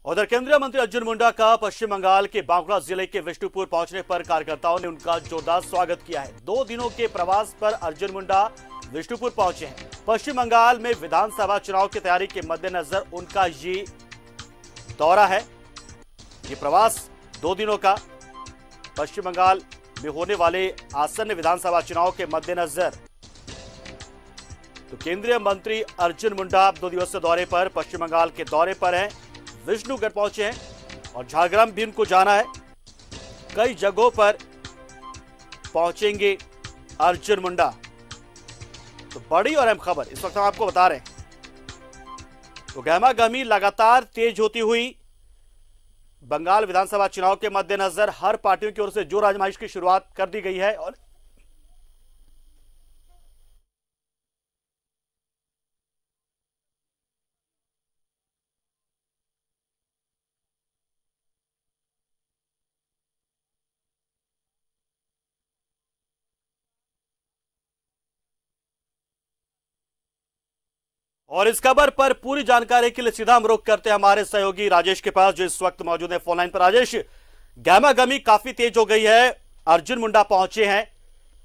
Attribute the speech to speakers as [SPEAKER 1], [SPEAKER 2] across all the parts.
[SPEAKER 1] उधर केंद्रीय मंत्री अर्जुन मुंडा का पश्चिम बंगाल के बांकुड़ा जिले के विष्णुपुर पहुंचने पर कार्यकर्ताओं ने उनका जोरदार स्वागत किया है। 2 दिनों के प्रवास पर अर्जुन मुंडा विष्णुपुर पहुंचे हैं। पश्चिम बंगाल में विधानसभा चुनाव की तैयारी के मद्देनजर उनका ये दौरा है। ये प्रवास 2 दिनों का पश्चिम बंगाल में होने वाले आसन्न विधानसभा चुनाव के मद्देनजर तो केंद्रीय मंत्री अर्जुन मुंडा 2 दिवसीय दौरे पर पश्चिम बंगाल के दौरे पर हैं। विष्णुगढ़ पहुंचे हैं और झारग्राम भी उनको जाना है। कई जगहों पर पहुंचेंगे अर्जुन मुंडा। तो बड़ी और अहम खबर इस वक्त हम आपको बता रहे हैं। तो गहमागहमी लगातार तेज होती हुई बंगाल विधानसभा चुनाव के मद्देनजर हर पार्टियों की ओर से जोर आजमाइश की शुरुआत कर दी गई है और इस खबर पर पूरी जानकारी के लिए सीधा हम रुख करते हैं हमारे सहयोगी राजेश के पास, जो इस वक्त मौजूद है फोन लाइन पर। राजेश, गहमागहमी काफी तेज हो गई है, अर्जुन मुंडा पहुंचे हैं,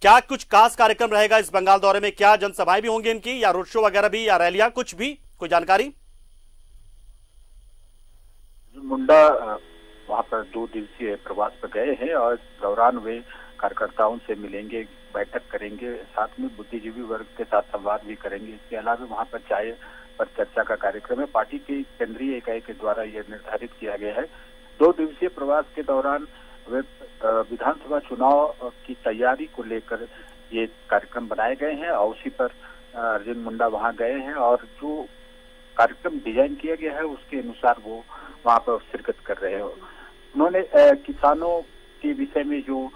[SPEAKER 1] क्या कुछ खास कार्यक्रम रहेगा इस बंगाल दौरे में? क्या जनसभाएं भी होंगी इनकी, या रोड शो वगैरह भी, या रैलियां, कुछ भी कोई जानकारी?
[SPEAKER 2] अर्जुन मुंडा वहां पर 2 दिवसीय प्रवास पर गए हैं और इस दौरान वे कार्यकर्ताओं से मिलेंगे, बैठक करेंगे, साथ में बुद्धिजीवी वर्ग के साथ संवाद भी करेंगे। इसके अलावा वहां पर चाय पर चर्चा का कार्यक्रम है। पार्टी की केंद्रीय इकाई के द्वारा यह निर्धारित किया गया है। 2 दिवसीय प्रवास के दौरान वे विधानसभा चुनाव की तैयारी को लेकर ये कार्यक्रम बनाए गए हैं और उसी पर अर्जुन मुंडा वहां गए हैं और जो कार्यक्रम डिजाइन किया गया है उसके अनुसार वो वहां पर शिरकत कर रहे हैं। उन्होंने किसानों के विषय में जो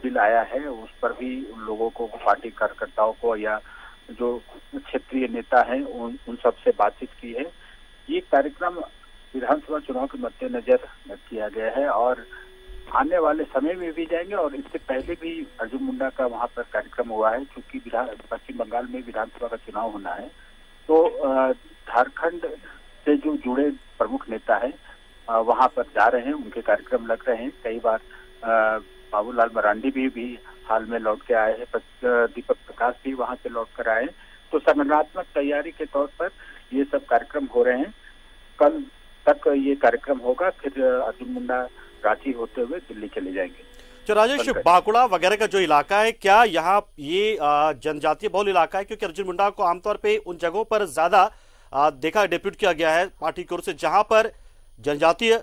[SPEAKER 2] बिल आया है उस पर भी उन लोगों को, पार्टी कार्यकर्ताओं को या जो क्षेत्रीय नेता हैं उन सब से बातचीत की है। ये कार्यक्रम विधानसभा चुनाव के मद्देनजर किया गया है और आने वाले समय में भी जाएंगे। और इससे पहले भी अर्जुन मुंडा का वहां पर कार्यक्रम हुआ है, क्योंकि पश्चिम बंगाल में विधानसभा का चुनाव होना है। तो झारखंड से जो जुड़े प्रमुख नेता है वहां पर जा रहे हैं, उनके कार्यक्रम लग रहे हैं। कई बार बाबूलाल मरांडी भी हाल में लौट के आए हैं, दीपक प्रकाश भी वहां से लौट कर आए हैं। तो संगठनात्मक तैयारी के तौर पर ये सब कार्यक्रम हो रहे हैं। कल तक ये कार्यक्रम होगा, फिर अर्जुन मुंडा रांची होते हुए दिल्ली चले जाएंगे।
[SPEAKER 1] तो राजेश, बांकुड़ा वगैरह का जो इलाका है, क्या यहाँ ये जनजातीय बहुल इलाका है? क्योंकि अर्जुन मुंडा को आमतौर पर उन जगहों पर ज्यादा देखा डिप्यूट किया गया है पार्टी की ओर से जहां पर जनजातीय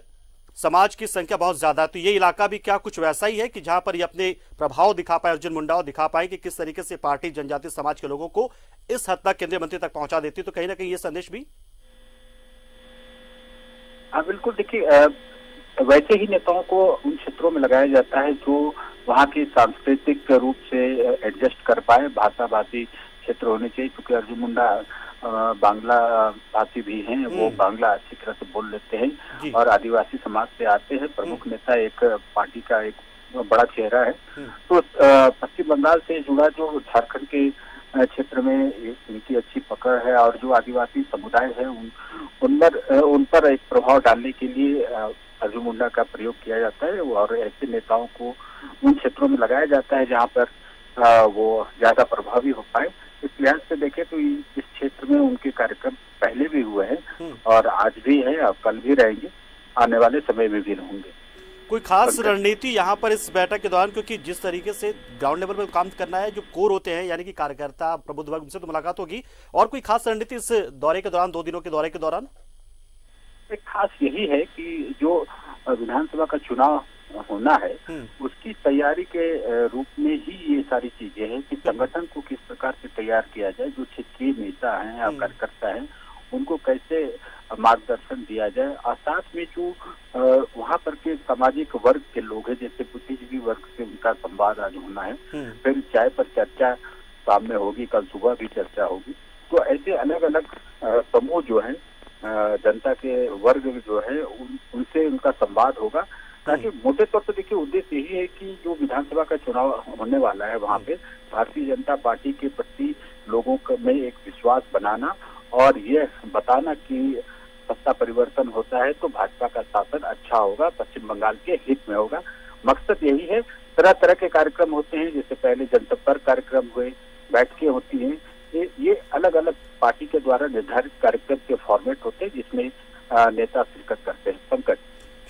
[SPEAKER 1] समाज की संख्या बहुत ज्यादा है। तो ये इलाका भी क्या कुछ वैसा ही है कि जहां पर ये अपने प्रभाव दिखा पाए अर्जुन मुंडा, और दिखा पाए कि किस तरीके से पार्टी जनजातीय समाज के लोगों को इस हद तक केंद्रीय मंत्री तक पहुंचा देती है? तो कहीं ना कहीं ये संदेश भी
[SPEAKER 2] बिल्कुल। देखिए, वैसे ही नेताओं को उन क्षेत्रों में लगाया जाता है जो वहाँ के सांस्कृतिक रूप से एडजस्ट कर पाए। भाषाभाषी क्षेत्र होने चाहिए, क्योंकि अर्जुन मुंडा बांग्ला भाषी भी हैं, वो बांग्ला अच्छी तरह से बोल लेते हैं और आदिवासी समाज से आते हैं। प्रमुख नेता, एक पार्टी का एक बड़ा चेहरा है। तो पश्चिम बंगाल से जुड़ा जो झारखंड के क्षेत्र में इनकी अच्छी पकड़ है और जो आदिवासी समुदाय है उन पर एक प्रभाव डालने के लिए अर्जुन मुंडा का प्रयोग किया जाता है। और ऐसे नेताओं को उन क्षेत्रों में लगाया जाता है जहाँ पर वो ज्यादा प्रभावी हो पाए। इस लिहाज से देखें तो इस क्षेत्र में उनके कार्यक्रम पहले भी हुए हैं और आज भी है और कल भी रहेंगे, आने वाले समय में भी होंगे।
[SPEAKER 1] कोई खास रणनीति यहाँ पर इस बैठक के दौरान, क्योंकि जिस तरीके से ग्राउंड लेवल पर काम करना है, जो कोर होते हैं यानी कि कार्यकर्ता प्रबुद्ध वर्ग, उनसे तो मुलाकात होगी, और कोई खास रणनीति इस दौरे के दौरान, 2 दिनों के दौरे के दौरान?
[SPEAKER 2] एक खास यही है कि जो विधानसभा का चुनाव होना है उसकी तैयारी के रूप में ही ये सारी चीजें हैं कि संगठन को किस प्रकार से तैयार किया जाए, जो क्षेत्रीय नेता हैं या कार्यकर्ता हैं उनको कैसे मार्गदर्शन दिया जाए, और साथ में जो वहाँ पर के सामाजिक वर्ग के लोग हैं, जैसे बुद्धिजीवी वर्ग से उनका संवाद आज होना है। फिर चाय पर चर्चा शाम में होगी, कल सुबह भी चर्चा होगी। तो ऐसे अलग अलग समूह जो है, जनता के वर्ग जो है, उनसे उनका संवाद होगा, ताकि मोटे तौर पर देखिए उद्देश्य यही है कि जो विधानसभा का चुनाव होने वाला है वहाँ पे भारतीय जनता पार्टी के प्रति लोगों में एक विश्वास बनाना और ये बताना कि सत्ता परिवर्तन होता है तो भाजपा का शासन अच्छा होगा, पश्चिम बंगाल के हित में होगा। मकसद यही है। तरह तरह के कार्यक्रम होते हैं, जैसे पहले जनसंपर्क कार्यक्रम हुए, बैठकें होती हैं, ये अलग अलग पार्टी के द्वारा निर्धारित कार्यक्रम के फॉर्मेट होते हैं जिसमें नेता शिरकत करते हैं। पंकज,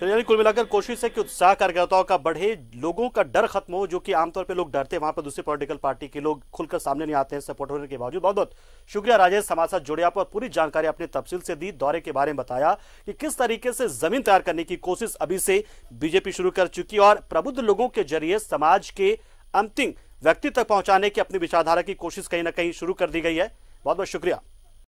[SPEAKER 1] यानी कुल मिलाकर कोशिश है कि उत्साह कार्यकर्ताओं का बढ़े, लोगों का डर खत्म हो, जो कि आमतौर पे लोग डरते हैं, वहां पर दूसरी पॉलिटिकल पार्टी के लोग खुलकर सामने नहीं आते हैं सपोर्ट होने के बावजूद। बहुत बहुत शुक्रिया राजेश, हमारे साथ जुड़े, आप और पूरी जानकारी अपने तफसील से दी, दौरे के बारे में बताया कि किस तरीके से जमीन तैयार करने की कोशिश अभी से बीजेपी शुरू कर चुकी और प्रबुद्ध लोगों के जरिए समाज के अंतिम व्यक्ति तक पहुंचाने की अपनी विचारधारा की कोशिश कहीं ना कहीं शुरू कर दी गई है। बहुत बहुत शुक्रिया।